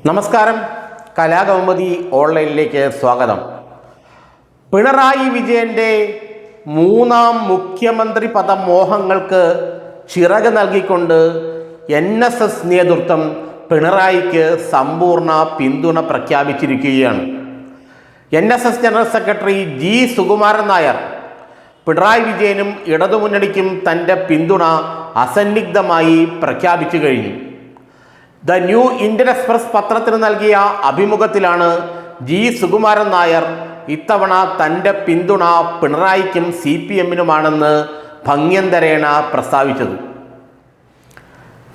നമസ്കാരം. കലാകൗമുദി ഓൺലൈനിലേക്ക് സ്വാഗതം. പിണറായി വിജയൻ്റെ മൂന്നാം മുഖ്യമന്ത്രി പദ മോഹങ്ങൾക്ക് ചിറക് നൽകിക്കൊണ്ട് NSS നേതൃത്വം പിണറായിക്ക് സമ്പൂർണ്ണ പിന്തുണ പ്രഖ്യാപിച്ചിരിക്കുകയാണ്. NSS general secretary G. Sukumaran Nair Pinarayi വിജയനും ഇടതുമുന്നണിക്കും തൻ്റെ പിന്തുണ അസന്നിഗ്ധമായി പ്രഖ്യാപിച്ചു കഴിഞ്ഞു. ദ ന്യൂ ഇന്ത്യൻ എക്സ്പ്രസ് പത്രത്തിന് നൽകിയ അഭിമുഖത്തിലാണ് G. സുകുമാരൻ നായർ ഇത്തവണ തൻ്റെ പിന്തുണ പിണറായിക്കും CPM-നുമാണെന്ന് ഭംഗ്യന്തരേണ പ്രസ്താവിച്ചത്.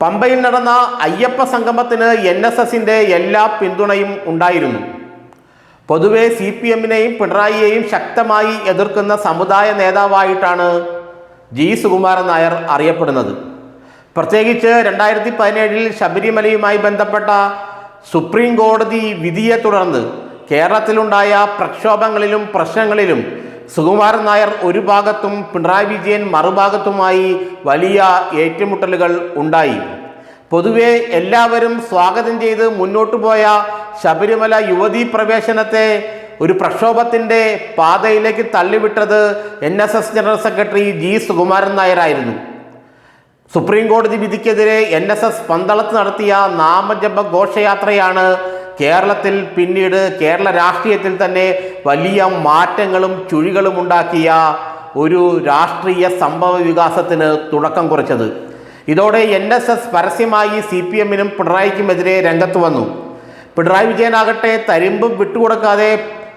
പമ്പയിൽ നടന്ന അയ്യപ്പ സംഗമത്തിന് NSS-ന്റെ എല്ലാ പിന്തുണയും ഉണ്ടായിരുന്നു. പൊതുവെ CPM-നെയും പിണറായിയെയും ശക്തമായി എതിർക്കുന്ന സമുദായ നേതാവായിട്ടാണ് G. സുകുമാരൻ നായർ അറിയപ്പെടുന്നത്. പ്രത്യേകിച്ച് 2017 ശബരിമലയുമായി ബന്ധപ്പെട്ട സുപ്രീം കോടതി വിധിയെ തുടർന്ന് കേരളത്തിലുണ്ടായ പ്രക്ഷോഭങ്ങളിലും പ്രശ്നങ്ങളിലും സുകുമാരൻ നായർ ഒരു ഭാഗത്തും പിണറായി വിജയൻ മറുഭാഗത്തുമായി വലിയ ഏറ്റുമുട്ടലുകൾ ഉണ്ടായി. പൊതുവെ എല്ലാവരും സ്വാഗതം ചെയ്ത് മുന്നോട്ടു പോയ ശബരിമല യുവതീ പ്രവേശനത്തെ ഒരു പ്രക്ഷോഭത്തിൻ്റെ പാതയിലേക്ക് തള്ളിവിട്ടത് NSS general secretary G. Sukumaran നായരായിരുന്നു. സുപ്രീം കോടതി വിധിക്കെതിരെ NSS പന്തളത്ത് നടത്തിയ നാമജപ ഘോഷയാത്രയാണ് കേരളത്തിൽ പിന്നീട് കേരള രാഷ്ട്രീയത്തിൽ തന്നെ വലിയ മാറ്റങ്ങളും ചുഴികളും ഉണ്ടാക്കിയ ഒരു രാഷ്ട്രീയ സംഭവ വികാസത്തിന് തുടക്കം കുറിച്ചത്. ഇതോടെ NSS പരസ്യമായി CPM-നും പിണറായിക്കുമെതിരെ രംഗത്ത് വന്നു. പിണറായി വിജയനാകട്ടെ തരിമ്പും വിട്ടുകൊടുക്കാതെ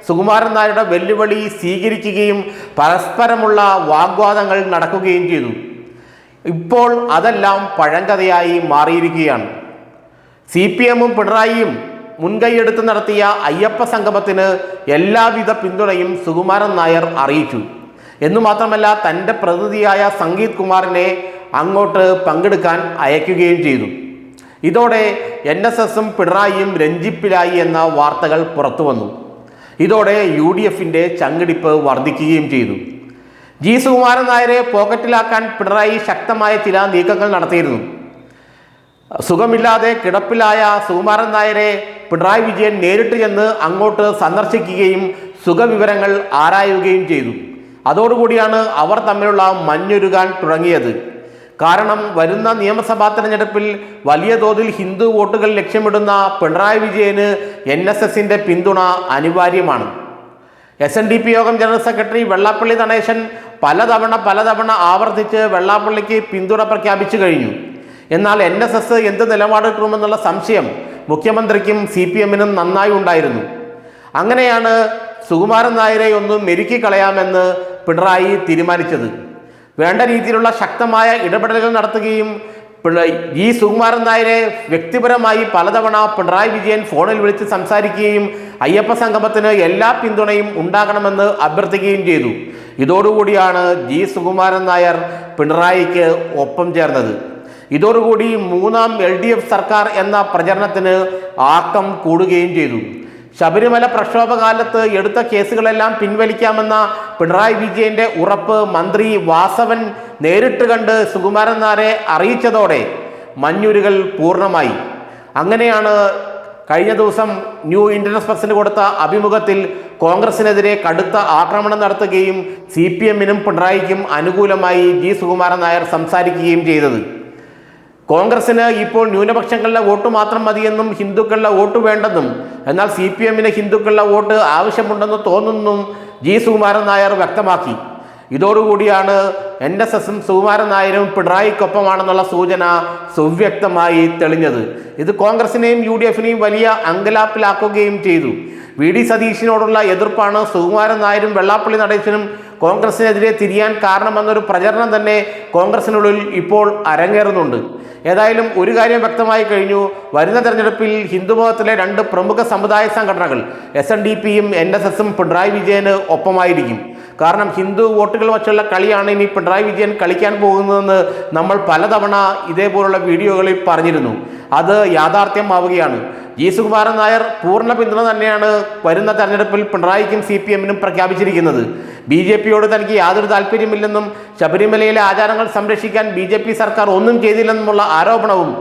സുകുമാരൻ നായരുടെ വെല്ലുവിളി സ്വീകരിക്കുകയും പരസ്പരമുള്ള വാഗ്വാദങ്ങൾ നടക്കുകയും ചെയ്തു. ഇപ്പോൾ അതെല്ലാം പഴങ്കഥയായി മാറിയിരിക്കുകയാണ്. CPM-ഉം പിണറായിയും മുൻകൈയെടുത്ത് നടത്തിയ അയ്യപ്പ സംഗമത്തിന് എല്ലാവിധ പിന്തുണയും സുകുമാരൻ നായർ അറിയിച്ചു. എന്നു മാത്രമല്ല തൻ്റെ പ്രതിനിധിയായ സംഗീത് കുമാറിനെ അങ്ങോട്ട് പങ്കെടുക്കാൻ അയക്കുകയും ചെയ്തു. ഇതോടെ NSS-ഉം പിണറായിയും രഞ്ജിപ്പിലായി എന്ന വാർത്തകൾ പുറത്തു വന്നു. ഇതോടെ UDF-ന്റെ ചങ്കിടിപ്പ് വർദ്ധിക്കുകയും ചെയ്തു. G. സുകുമാരൻ നായരെ പോക്കറ്റിലാക്കാൻ പിണറായി ശക്തമായ ചില നീക്കങ്ങൾ നടത്തിയിരുന്നു. സുഖമില്ലാതെ കിടപ്പിലായ സുകുമാരൻ നായരെ പിണറായി വിജയൻ നേരിട്ട് ചെന്ന് അങ്ങോട്ട് സന്ദർശിക്കുകയും സുഖവിവരങ്ങൾ ആരായുകയും ചെയ്തു. അതോടുകൂടിയാണ് അവർ തമ്മിലുള്ള മഞ്ഞുരുകാൻ തുടങ്ങിയത്. കാരണം വരുന്ന നിയമസഭാ തെരഞ്ഞെടുപ്പിൽ വലിയ തോതിൽ ഹിന്ദു വോട്ടുകൾ ലക്ഷ്യമിടുന്ന പിണറായി വിജയന് NSS-ന്റെ പിന്തുണ അനിവാര്യമാണ്. SNDP യോഗം ജനറൽ സെക്രട്ടറി വെള്ളാപ്പള്ളി നടേശൻ പലതവണ ആവർത്തിച്ച് വെള്ളാപ്പള്ളിക്ക് പിന്തുണ പ്രഖ്യാപിച്ചു കഴിഞ്ഞു. എന്നാൽ NSS എന്ത് നിലപാടെടുക്കുമെന്നുള്ള സംശയം മുഖ്യമന്ത്രിക്കും CPM-നും നന്നായി ഉണ്ടായിരുന്നു. അങ്ങനെയാണ് സുകുമാരൻ നായരെ ഒന്ന് മെരുക്കി കളയാമെന്ന് പിണറായി തീരുമാനിച്ചത്. വേണ്ട രീതിയിലുള്ള ശക്തമായ ഇടപെടലുകൾ നടത്തുകയും G. സുകുമാരൻ നായരെ വ്യക്തിപരമായി പലതവണ പിണറായി വിജയൻ ഫോണിൽ വിളിച്ച് സംസാരിക്കുകയും അയ്യപ്പ സംഗമത്തിന് എല്ലാ പിന്തുണയും ഉണ്ടാകണമെന്ന് അഭ്യർത്ഥിക്കുകയും ചെയ്തു. ഇതോടുകൂടിയാണ് G. സുകുമാരൻ നായർ പിണറായിക്ക് ഒപ്പം ചേർന്നത്. ഇതോടുകൂടി മൂന്നാം LDF സർക്കാർ എന്ന പ്രചരണത്തിന് ആക്കം കൂടുകയും ചെയ്തു. ശബരിമല പ്രക്ഷോഭകാലത്ത് എടുത്ത കേസുകളെല്ലാം പിൻവലിക്കാമെന്ന പിണറായി വിജയന്റെ ഉറപ്പ് മന്ത്രി വാസവൻ നേരിട്ട് കണ്ട് സുകുമാരൻ നായരെ അറിയിച്ചതോടെ മഞ്ഞുരുകൾ പൂർണ്ണമായി. അങ്ങനെയാണ് കഴിഞ്ഞ ദിവസം ന്യൂ ഇന്ത്യൻ എക്സ്പ്രസിന് കൊടുത്ത അഭിമുഖത്തിൽ കോൺഗ്രസിനെതിരെ കടുത്ത ആക്രമണം നടത്തുകയും CPM-നും പിണറായിക്കും അനുകൂലമായി G. സുകുമാരൻ നായർ സംസാരിക്കുകയും ചെയ്തത്. കോൺഗ്രസിന് ഇപ്പോൾ ന്യൂനപക്ഷങ്ങളുടെ വോട്ട് മാത്രം മതിയെന്നും ഹിന്ദുക്കളുടെ വോട്ട് വേണ്ടെന്നും എന്നാൽ CPM-ന് ഹിന്ദുക്കളുടെ വോട്ട് ആവശ്യമുണ്ടെന്ന് തോന്നുന്നും G. സുകുമാരൻ നായർ വ്യക്തമാക്കി. ഇതോടുകൂടിയാണ് NSS-ഉം സുകുമാരൻ നായരും പിണറായിക്കൊപ്പമാണെന്നുള്ള സൂചന സുവ്യക്തമായി തെളിഞ്ഞത്. ഇത് കോൺഗ്രസിനെയും UDF-നെയും വലിയ അങ്കലാപ്പിലാക്കുകയും ചെയ്തു. VD സതീശിനോടുള്ള എതിർപ്പാണ് സുകുമാരൻ നായരും വെള്ളാപ്പള്ളി നടേശനും കോൺഗ്രസിനെതിരെ തിരിയാൻ കാരണമെന്നൊരു പ്രചരണം തന്നെ കോൺഗ്രസിനുള്ളിൽ ഇപ്പോൾ അരങ്ങേറുന്നുണ്ട്. ഏതായാലും ഒരു കാര്യം വ്യക്തമായി കഴിഞ്ഞു. വരുന്ന തെരഞ്ഞെടുപ്പിൽ ഹിന്ദുമതത്തിലെ രണ്ട് പ്രമുഖ സമുദായ സംഘടനകൾ SNDP-യും NSS-ഉം പിണറായി വിജയന് ഒപ്പമായിരിക്കും. കാരണം ഹിന്ദു വോട്ടുകൾ വച്ചുള്ള കളിയാണ് ഇനി പിണറായി വിജയൻ കളിക്കാൻ പോകുന്നതെന്ന് നമ്മൾ പലതവണ ഇതേപോലുള്ള വീഡിയോകളിൽ പറഞ്ഞിരുന്നു. അത് യാഥാർത്ഥ്യമാവുകയാണ്. G. സുകുമാരൻ നായർ പൂർണ്ണ പിന്തുണ തന്നെയാണ് വരുന്ന തെരഞ്ഞെടുപ്പിൽ പിണറായിക്കും CPM-നും പ്രഖ്യാപിച്ചിരിക്കുന്നത്. BJP-യോട് തനിക്ക് യാതൊരു താല്പര്യമില്ലെന്നും ശബരിമലയിലെ ആചാരങ്ങൾ സംരക്ഷിക്കാൻ BJP സർക്കാർ ഒന്നും ചെയ്തില്ലെന്നുമുള്ള ആരോപണവും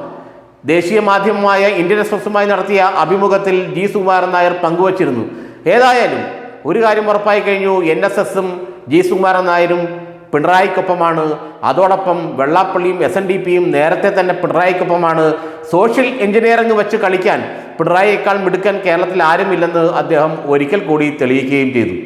ദേശീയ മാധ്യമമായ ഇന്ത്യൻ എക്സ്പ്രസുമായി നടത്തിയ അഭിമുഖത്തിൽ ജി സുകുമാരൻ നായർ പങ്കുവച്ചിരുന്നു. ഏതായാലും ഒരു കാര്യം ഉറപ്പായി കഴിഞ്ഞു, NSSും ജി സുകുമാരൻ നായരും പിണറായിക്കൊപ്പമാണ്. അതോടൊപ്പം വെള്ളാപ്പള്ളിയും SNDPയും നേരത്തെ തന്നെ പിണറായിക്കൊപ്പമാണ്. സോഷ്യൽ എഞ്ചിനീയറിംഗ് വെച്ച് കളിക്കാൻ പിണറായിയേക്കാൾ മിടുക്കൻ കേരളത്തിൽ ആരുമില്ലെന്ന് അദ്ദേഹം ഒരിക്കൽ കൂടി തെളിയിക്കുകയും ചെയ്തു.